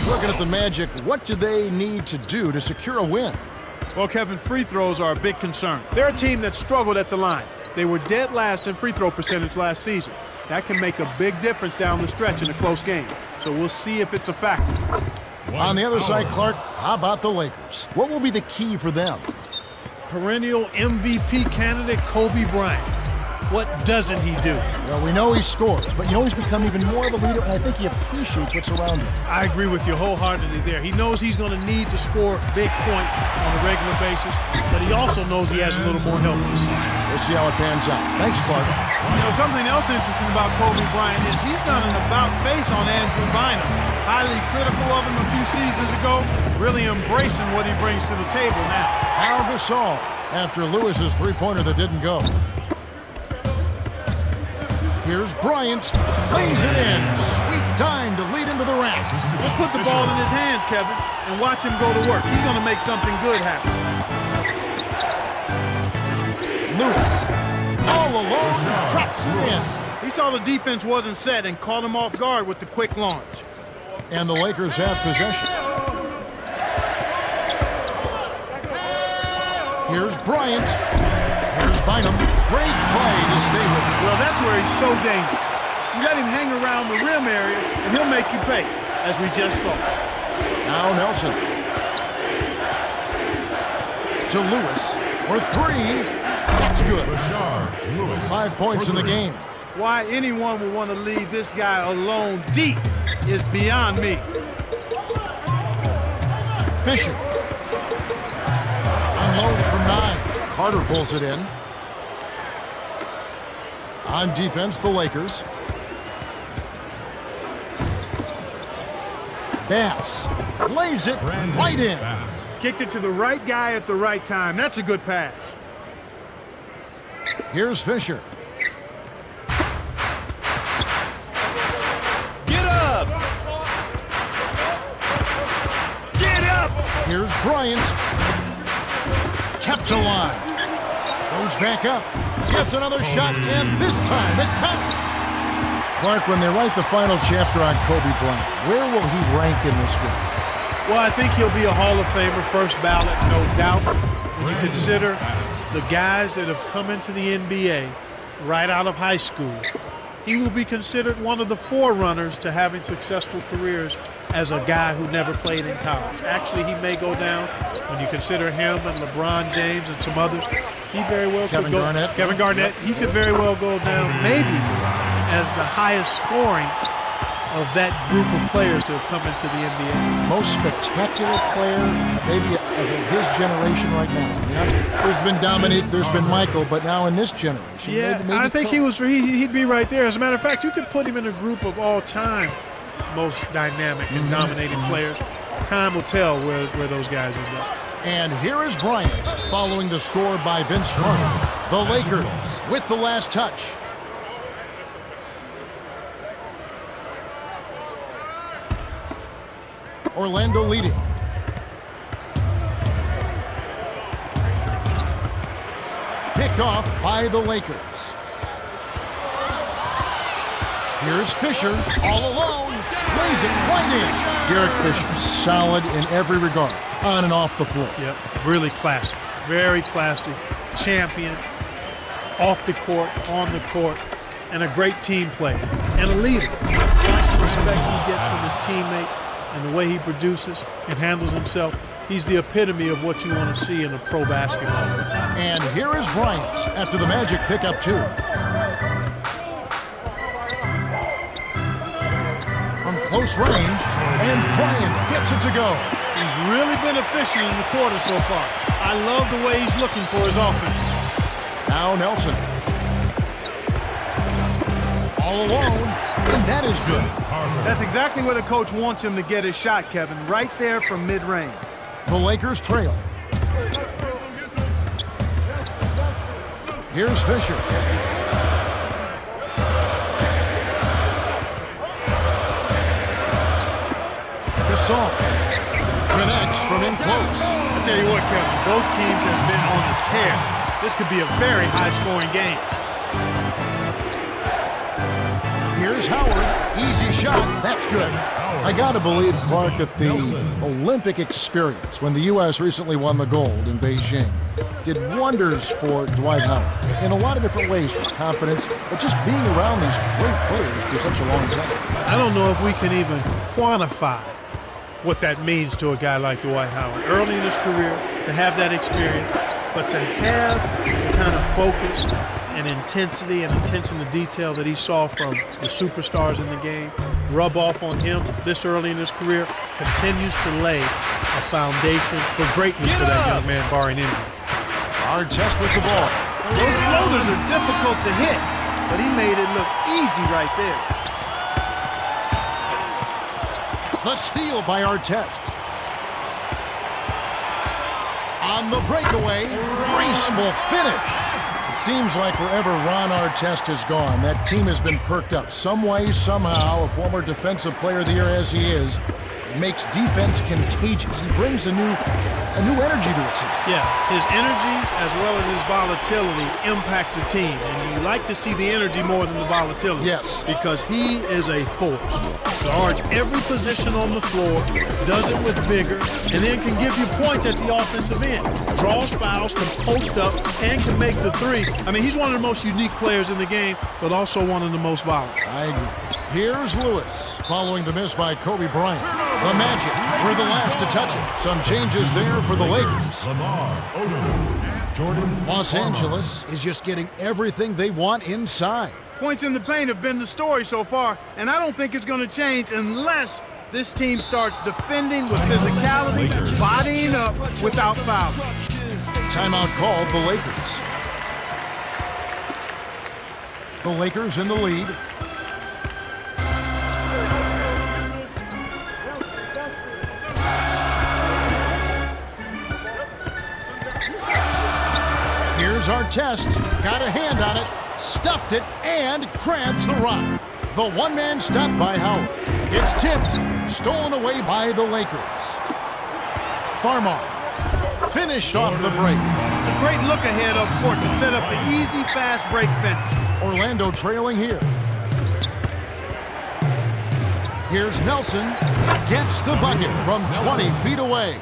Clark, looking at the Magic, what do they need to do to secure a win? Well, Kevin, free throws are a big concern. They're a team that struggled at the line. They were dead last in free throw percentage last season. That can make a big difference down the stretch in a close game. So we'll see if it's a factor. On the other side, Clark, how about the Lakers? What will be the key for them? Perennial MVP candidate Kobe Bryant. What doesn't he do? Well, we know he scores, but you know he's become even more of a leader, and I think he appreciates what's around him. I agree with you wholeheartedly there. He knows he's going to need to score big points on a regular basis, but he also knows he has a little more help this season. We'll see how it pans out. Thanks, Clark. You know, something else interesting about Kobe Bryant is he's done an about-face on Andrew Bynum. Highly critical of him a few seasons ago, really embracing what he brings to the table now. Al Gasol after Lewis's three-pointer that didn't go. Here's Bryant, lays it in. Sweet time to lead into the rack. Just put the ball in his hands, Kevin, and watch him go to work. He's going to make something good happen. Lewis, all alone, drops it in. He saw the defense wasn't set and caught him off guard with the quick launch. And the Lakers have possession. Here's Bryant. Here's Bynum. Great play to stay with him. Well, that's where he's so dangerous. You let him hang around the rim area, and he'll make you pay, as we just saw. Now Nelson. To Lewis for three. That's good. 5 points in the game. Why anyone would want to leave this guy alone deep is beyond me. Fisher. Unloads from 9. Carter pulls it in. On defense, the Lakers. Bass lays it right in. Kicked it to the right guy at the right time. That's a good pass. Here's Fisher. Get up! Get up! Here's Bryant. Kept alive. Goes back up. Gets another shot, and this time it counts. Clark, when they write the final chapter on Kobe Bryant, where will he rank in this game? Well, I think he'll be a Hall of Famer, first ballot, no doubt. When you consider the guys that have come into the NBA right out of high school, he will be considered one of the forerunners to having successful careers as a guy who never played in college. Actually, he may go down, when you consider him and LeBron James and some others, he very well could go. Kevin Garnett, he could very well go down maybe as the highest scoring of that group of players to have come into the NBA. Most spectacular player maybe of his generation right now. You know, there's been Dominique, there's been Michael, but now in this generation. Yeah, maybe I think he'd be right there. As a matter of fact, you could put him in a group of all-time most dynamic and dominating players. Time will tell where those guys end up. And here is Bryant following the score by Vince Carter. The Lakers with the last touch. Orlando leading. Picked off by the Lakers. Here's Fisher, all alone, lays it right in. Derek Fisher, solid in every regard, on and off the floor. Yep, really classy, very classy, champion, off the court, on the court, and a great team player, and a leader. Watch the respect he gets from his teammates and the way he produces and handles himself. He's the epitome of what you want to see in a pro basketball. And here is Bryant after the Magic pick up 2. From close range, and Bryant gets it to go. He's really been efficient in the quarter so far. I love the way he's looking for his offense. Now Nelson. All alone, and that is good. That's exactly where the coach wants him to get his shot, Kevin, right there from mid-range. The Lakers trail. Here's Fisher. Gasol connects from in close. I tell you what, Kevin, both teams have been on the tear. This could be a very high-scoring game. Here's Howard. Easy shot. That's good. I got to believe, Clark, that the Olympic experience, when the U.S. recently won the gold in Beijing, did wonders for Dwight Howard in a lot of different ways, for confidence, but just being around these great players for such a long time. I don't know if we can even quantify what that means to a guy like Dwight Howard. Early in his career, to have that experience, but to have the kind of focus and intensity and attention to detail that he saw from the superstars in the game rub off on him this early in his career continues to lay a foundation for greatness for that young man, barring injury. Artest with the ball. Those floaters are difficult to hit, but he made it look easy right there. The steal by Artest. On the breakaway, graceful finish. It seems like wherever Ron Artest has gone, that team has been perked up. Some way, somehow, a former Defensive Player of the Year as he is, makes defense contagious. He brings a new energy to it. Yeah, his energy as well as his volatility impacts the team. And you like to see the energy more than the volatility. Yes. Because he is a force. Guards every position on the floor, does it with vigor, and then can give you points at the offensive end. Draws fouls, can post up, and can make the three. I mean, he's one of the most unique players in the game, but also one of the most violent. I agree. Here's Lewis following the miss by Kobe Bryant. The Magic were the last to touch it. Some changes there for the Lakers. Los Angeles is just getting everything they want inside. Points in the paint have been the story so far, and I don't think it's going to change unless this team starts defending with physicality, bodying up without fouling. Timeout called the Lakers. The Lakers in the lead. Here's Artest, got a hand on it, stuffed it, and crabs the rock. The one-man stop by Howard. It's tipped, stolen away by the Lakers. Farmar finished off the break. It's a great look ahead up court to set up the easy, fast break finish. Orlando trailing here. Here's Nelson, gets the bucket from 20 feet away.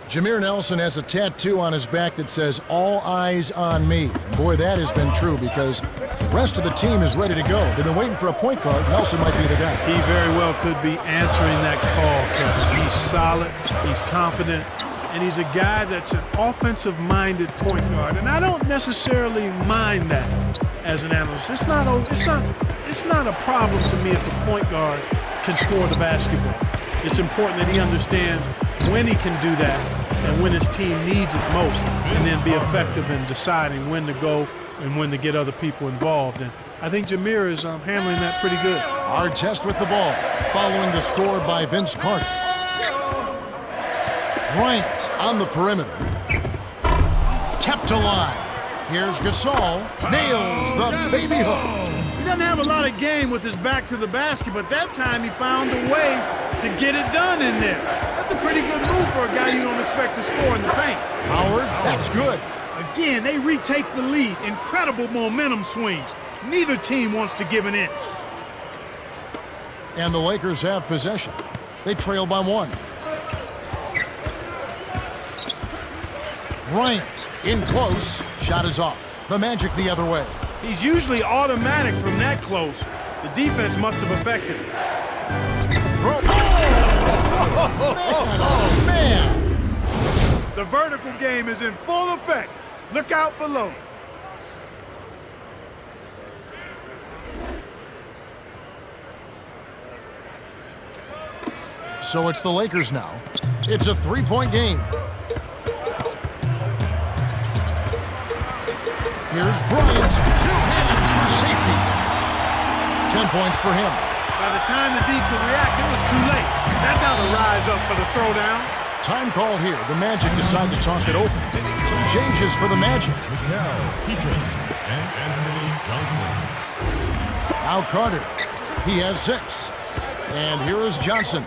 Jameer Nelson has a tattoo on his back that says, "All eyes on me." And boy, that has been true because the rest of the team is ready to go. They've been waiting for a point guard. Nelson might be the guy. He very well could be answering that call, Kevin. He's solid, he's confident, and he's a guy that's an offensive-minded point guard. And I don't necessarily mind that as an analyst. It's not a problem to me if a point guard can score the basketball. It's important that he understands when he can do that and when his team needs it most, and then be effective in deciding when to go and when to get other people involved. And I think Jameer is handling that pretty good. Artest with the ball, following the score by Vince Carter. Bryant on the perimeter. Kept alive. Here's Gasol, nails the baby hook. He doesn't have a lot of game with his back to the basket, but that time he found a way to get it done in there. That's a pretty good move for a guy you don't expect to score in the paint. Howard, that's good. Again, they retake the lead. Incredible momentum swings. Neither team wants to give an inch. And the Lakers have possession. They trail by one. Bryant in close. Shot is off. The Magic the other way. He's usually automatic from that close. The defense must have affected him. Oh, man. The vertical game is in full effect. Look out below. So it's the Lakers now. It's a three-point game. Here's Bryant. 2 hands for safety. 10 points for him. By the time the D could react, it was too late. That's how to rise up for the throwdown. Time call here. The Magic decide to talk it over. Some changes for the Magic. Now Carter. He has 6. And here is Johnson.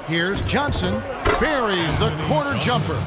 Here's Johnson. Buries the corner jumper.